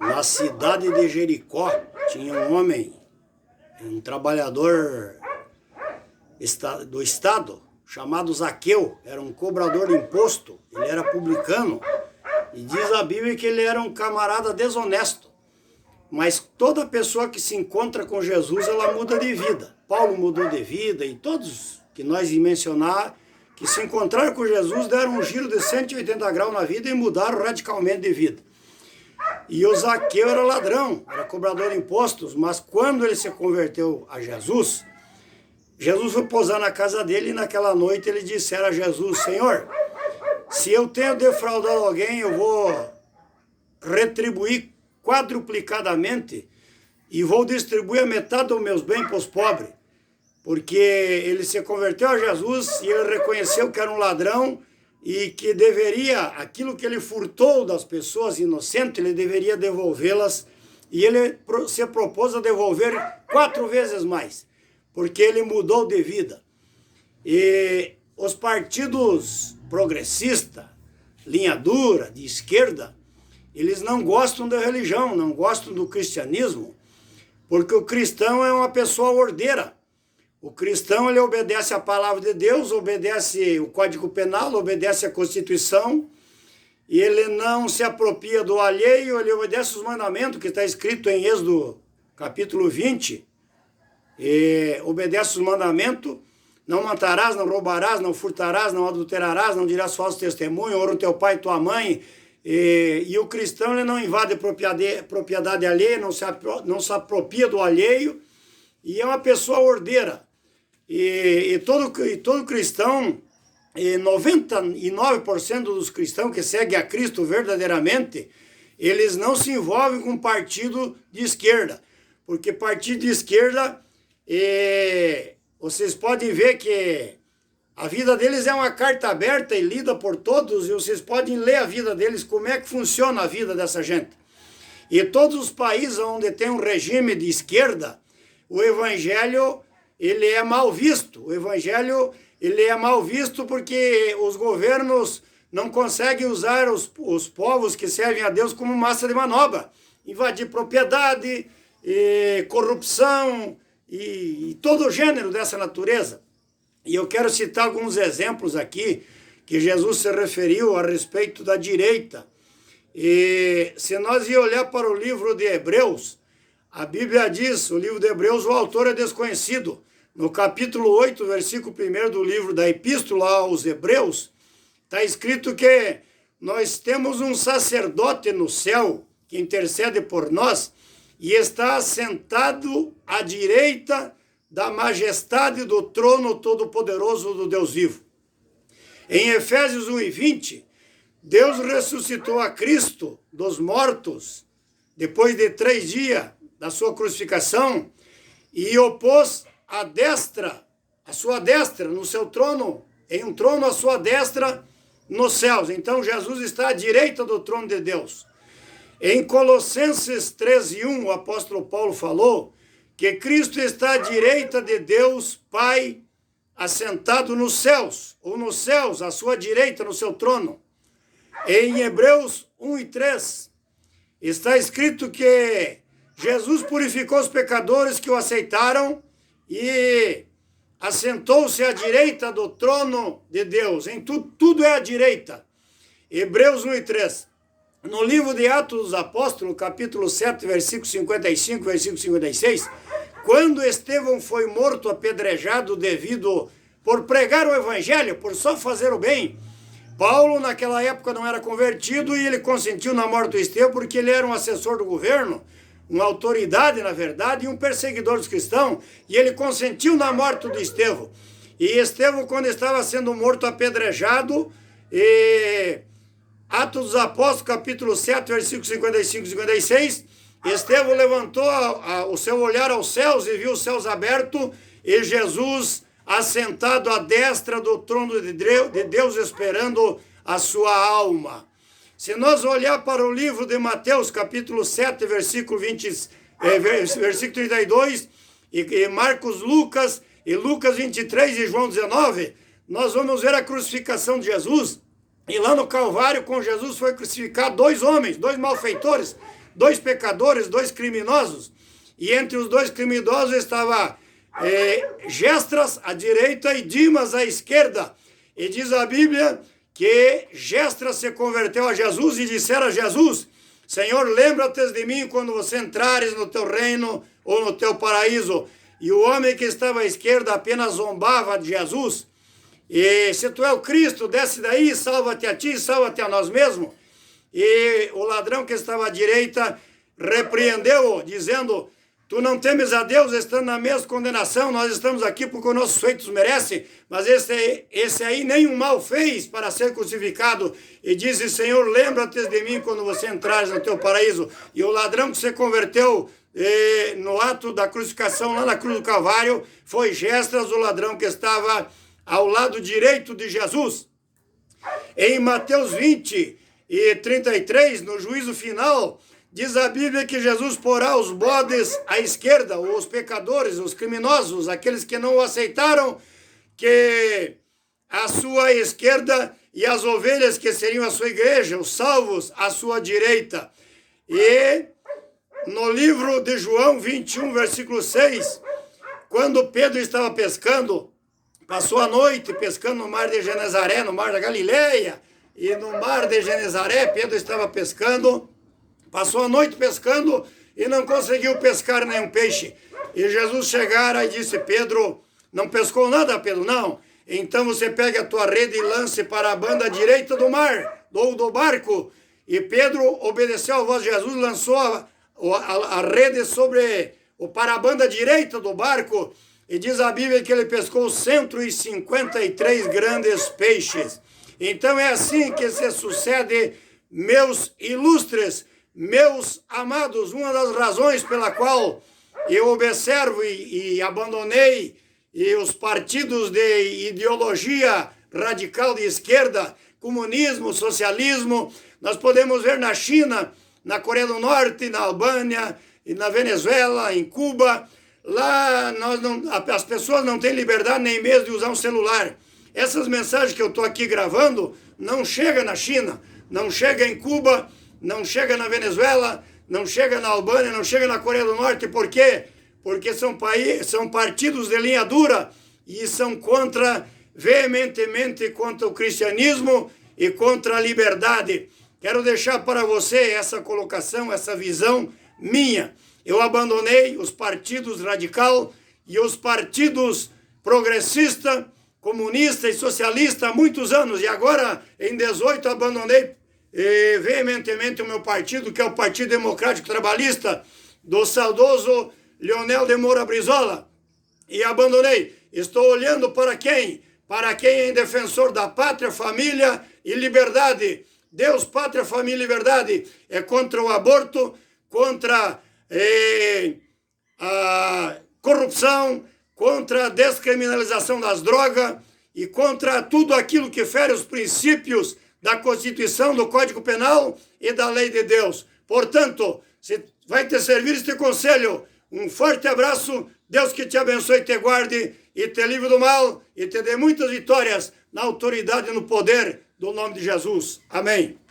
Na cidade de Jericó tinha um homem, um trabalhador do estado, chamado Zaqueu. Era um cobrador de imposto, ele era publicano. E diz a Bíblia que ele era um camarada desonesto. Mas toda pessoa que se encontra com Jesus, ela muda de vida. Paulo mudou de vida e todos que nós mencionar, que se encontraram com Jesus, deram um giro de 180 graus na vida e mudaram radicalmente de vida. E o Zaqueu era ladrão, era cobrador de impostos, mas quando ele se converteu a Jesus, Jesus foi posar na casa dele e naquela noite ele disse a Jesus: Senhor, se eu tenho defraudado alguém, eu vou retribuir quadruplicadamente e vou distribuir a metade dos meus bens para os pobres. Porque ele se converteu a Jesus e ele reconheceu que era um ladrão e que deveria, aquilo que ele furtou das pessoas inocentes, ele deveria devolvê-las. E ele se propôs a devolver 4 vezes mais, porque ele mudou de vida. E os partidos progressistas, linha dura, de esquerda, eles não gostam da religião, não gostam do cristianismo, porque o cristão é uma pessoa ordeira. O cristão, ele obedece à palavra de Deus, obedece o Código Penal, obedece à Constituição, e ele não se apropria do alheio, ele obedece os mandamentos, que está escrito em Êxodo, capítulo 20, e obedece os mandamentos: não matarás, não roubarás, não furtarás, não adulterarás, não dirás falso testemunho, honra o teu pai e tua mãe. E o cristão, ele não invade propriedade alheia, não se apropria do alheio, e é uma pessoa ordeira. E todo cristão, 99% dos cristãos que seguem a Cristo verdadeiramente, eles não se envolvem com partido de esquerda. Porque partido de esquerda, vocês podem ver que a vida deles é uma carta aberta e lida por todos, e vocês podem ler a vida deles, como é que funciona a vida dessa gente. E todos os países onde tem um regime de esquerda, o evangelho, ele é mal visto. O evangelho, ele é mal visto porque os governos não conseguem usar os povos que servem a Deus como massa de manobra. Invadir propriedade, corrupção e todo o gênero dessa natureza. E eu quero citar alguns exemplos aqui que Jesus se referiu a respeito da direita. E se nós ir olhar para o livro de Hebreus, a Bíblia diz, o livro de Hebreus, o autor é desconhecido. No capítulo 8, versículo 1 do livro da Epístola aos Hebreus, está escrito que nós temos um sacerdote no céu que intercede por nós e está assentado à direita da majestade do trono todo-poderoso do Deus vivo. Em Efésios 1:20, Deus ressuscitou a Cristo dos mortos depois de 3 dias da sua crucificação e opôs a sua destra no seu trono, em um trono à sua destra nos céus. Então Jesus está à direita do trono de Deus. Em Colossenses 13:1, o apóstolo Paulo falou que Cristo está à direita de Deus Pai, assentado nos céus, ou nos céus, à sua direita, no seu trono. Em Hebreus 1:3, está escrito que Jesus purificou os pecadores que o aceitaram e assentou-se à direita do trono de Deus. Em tudo é à direita. Hebreus 1:3. No livro de Atos dos Apóstolos, capítulo 7, versículo 55, versículo 56, quando Estevão foi morto apedrejado por pregar o evangelho, por só fazer o bem, Paulo naquela época não era convertido e ele consentiu na morte do Estevão porque ele era um assessor do governo, uma autoridade, na verdade, e um perseguidor dos cristãos, e ele consentiu na morte do Estevão. E Estevão, quando estava sendo morto apedrejado, Atos dos Apóstolos, capítulo 7, versículos 55 e 56, Estevão levantou o seu olhar aos céus e viu os céus abertos e Jesus assentado à destra do trono de Deus, esperando a sua alma. Se nós olhar para o livro de Mateus, capítulo 7, versículo 32, e Marcos, Lucas, e Lucas 23 e João 19, nós vamos ver a crucificação de Jesus. E lá no Calvário, com Jesus, foi crucificado 2 homens, 2 malfeitores, dois pecadores, dois criminosos, e entre os dois criminosos estava Gestras à direita e Dimas à esquerda. E diz a Bíblia que Gestras se converteu a Jesus e dissera a Jesus: Senhor, lembra-te de mim quando você entrares no teu reino ou no teu paraíso. E o homem que estava à esquerda apenas zombava de Jesus. E se tu é o Cristo, desce daí, salva-te a ti, salva-te a nós mesmos. E o ladrão que estava à direita repreendeu-o, dizendo: tu não temes a Deus estando na mesma condenação, nós estamos aqui porque os nossos feitos merecem, mas esse aí nenhum mal fez para ser crucificado. E disse: Senhor, lembra-te de mim quando você entrares no teu paraíso. E o ladrão que se converteu no ato da crucificação lá na cruz do Calvário foi Gestras, o ladrão que estava ao lado direito de Jesus. Em Mateus 20 e 33, no juízo final, diz a Bíblia que Jesus porá os bodes à esquerda, os pecadores, os criminosos, aqueles que não o aceitaram, que à sua esquerda, e as ovelhas que seriam a sua igreja, os salvos, à sua direita. E no livro de João 21, versículo 6, quando Pedro estava pescando, passou a noite pescando no mar de Genezaré, no mar da Galileia, e no mar de Genezaré, Pedro estava pescando, passou a noite pescando e não conseguiu pescar nenhum peixe. E Jesus chegara e disse: Pedro, não pescou nada, Pedro? Não. Então você pegue a tua rede e lance para a banda direita do mar, ou do barco. E Pedro obedeceu à voz de Jesus, lançou a rede para a banda direita do barco. E diz a Bíblia que ele pescou 153 grandes peixes. Então é assim que se sucede, meus ilustres, meus amados. Uma das razões pela qual eu observo e abandonei os partidos de ideologia radical de esquerda, comunismo, socialismo, nós podemos ver na China, na Coreia do Norte, na Albânia, e na Venezuela, em Cuba. Lá as pessoas não têm liberdade nem mesmo de usar um celular. Essas mensagens que eu estou aqui gravando não chegam na China, não chegam em Cuba, não chegam na Venezuela, não chegam na Albânia, não chegam na Coreia do Norte. Por quê? Porque são partidos de linha dura e são veementemente contra o cristianismo e contra a liberdade. Quero deixar para você essa colocação, essa visão minha. Eu abandonei os partidos radical e os partidos progressista, comunista e socialista há muitos anos. E agora, em 18, abandonei veementemente o meu partido, que é o Partido Democrático Trabalhista, do saudoso Leonel de Moura Brizola. E abandonei. Estou olhando para quem? Para quem é defensor da pátria, família e liberdade. Deus, pátria, família e liberdade. É contra o aborto, contra a corrupção, contra a descriminalização das drogas e contra tudo aquilo que fere os princípios da Constituição, do Código Penal e da Lei de Deus. Portanto, se vai te servir este conselho, um forte abraço, Deus que te abençoe e te guarde e te livre do mal e te dê muitas vitórias na autoridade e no poder do nome de Jesus. Amém.